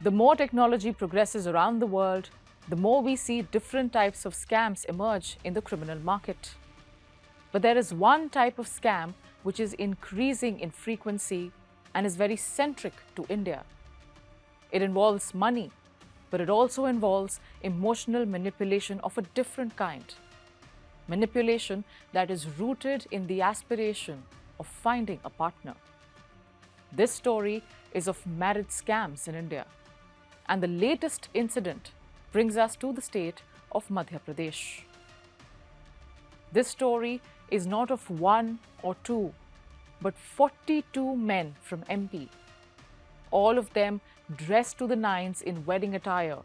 The more technology progresses around the world, the more we see different types of scams emerge in the criminal market. But there is one type of scam which is increasing in frequency and is very centric to India. It involves money, but it also involves emotional manipulation of a different kind. Manipulation that is rooted in the aspiration of finding a partner. This story is of marriage scams in India, and the latest incident brings us to the state of Madhya Pradesh. This story is not of one or two, but 42 men from MP. All of them dressed to the nines in wedding attire,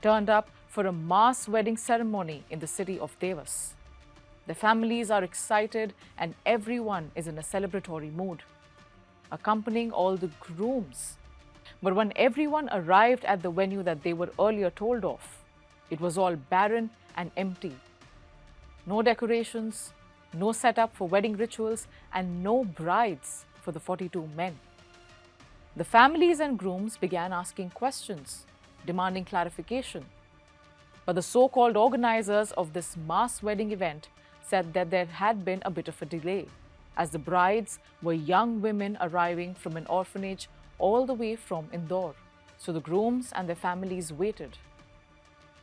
turned up for a mass wedding ceremony in the city of Dewas. The families are excited and everyone is in a celebratory mood, accompanying all the grooms. But when everyone arrived at the venue that they were earlier told of, it was all barren and empty. No decorations, no setup for wedding rituals, and no brides for the 42 men. The families and grooms began asking questions, demanding clarification. But the so-called organizers of this mass wedding event said that there had been a bit of a delay, as the brides were young women arriving from an orphanage all the way from Indore. So the grooms and their families waited.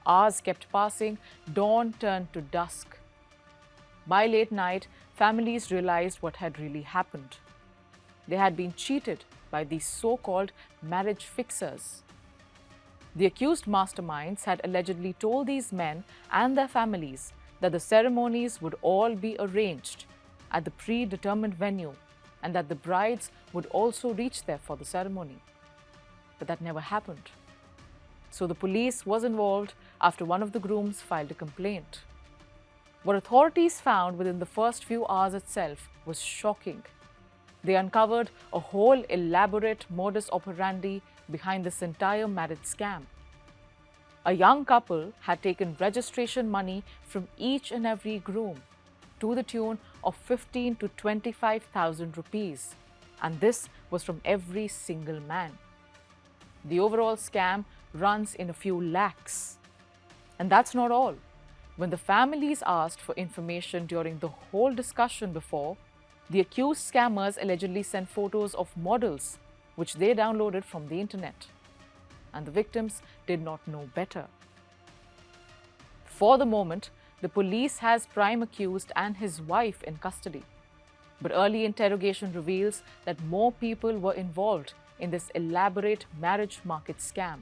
Hours kept passing, dawn turned to dusk. By late night, families realized what had really happened. They had been cheated by these so-called marriage fixers. The accused masterminds had allegedly told these men and their families that the ceremonies would all be arranged at the predetermined venue and that the brides would also reach there for the ceremony. But that never happened. So the police was involved after one of the grooms filed a complaint. What authorities found within the first few hours itself was shocking. They uncovered a whole elaborate modus operandi behind this entire marriage scam. A young couple had taken registration money from each and every groom to the tune of 15 to 25,000 rupees, and this was from every single man. The overall scam runs in a few lakhs. And that's not all. When the families asked for information during the whole discussion before, the accused scammers allegedly sent photos of models which they downloaded from the internet. And the victims did not know better. For the moment, the police has prime accused and his wife in custody. But early interrogation reveals that more people were involved in this elaborate marriage market scam.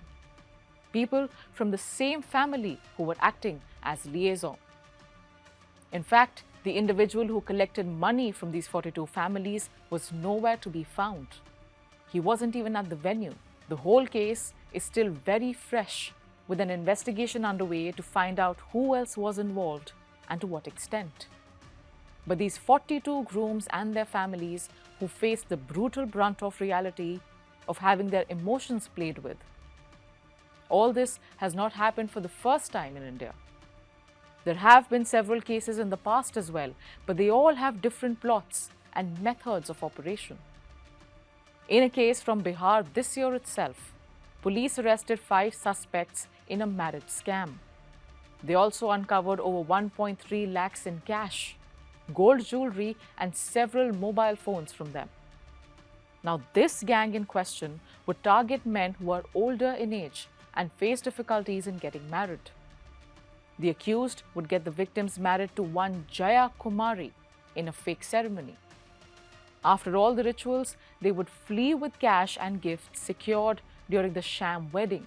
People from the same family who were acting as liaison. In fact, the individual who collected money from these 42 families was nowhere to be found. He wasn't even at the venue. The whole case is still very fresh, with an investigation underway to find out who else was involved and to what extent. But these 42 grooms and their families who faced the brutal brunt of reality of having their emotions played with. All this has not happened for the first time in India. There have been several cases in the past as well, but they all have different plots and methods of operation. In a case from Bihar this year itself, police arrested 5 suspects in a marriage scam. They also uncovered over 1.3 lakhs in cash, gold jewelry, and several mobile phones from them. Now, this gang in question would target men who are older in age and face difficulties in getting married. The accused would get the victims married to one Jaya Kumari in a fake ceremony. After all the rituals, they would flee with cash and gifts secured during the sham wedding.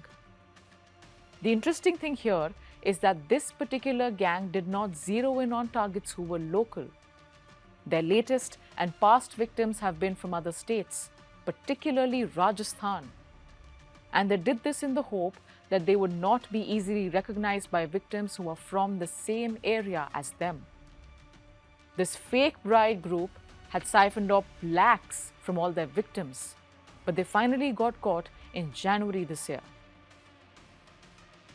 The interesting thing here is that this particular gang did not zero in on targets who were local. Their latest and past victims have been from other states, particularly Rajasthan. And they did this in the hope that they would not be easily recognized by victims who are from the same area as them. This fake bride group had siphoned off lakhs from all their victims, but they finally got caught in January this year.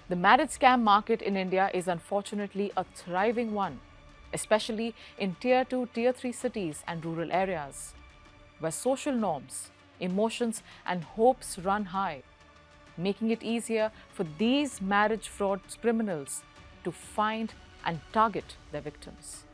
The marriage scam market in India is unfortunately a thriving one, especially in Tier 2, Tier 3 cities and rural areas, where social norms, emotions, and hopes run high. making it easier for these marriage fraud criminals to find and target their victims.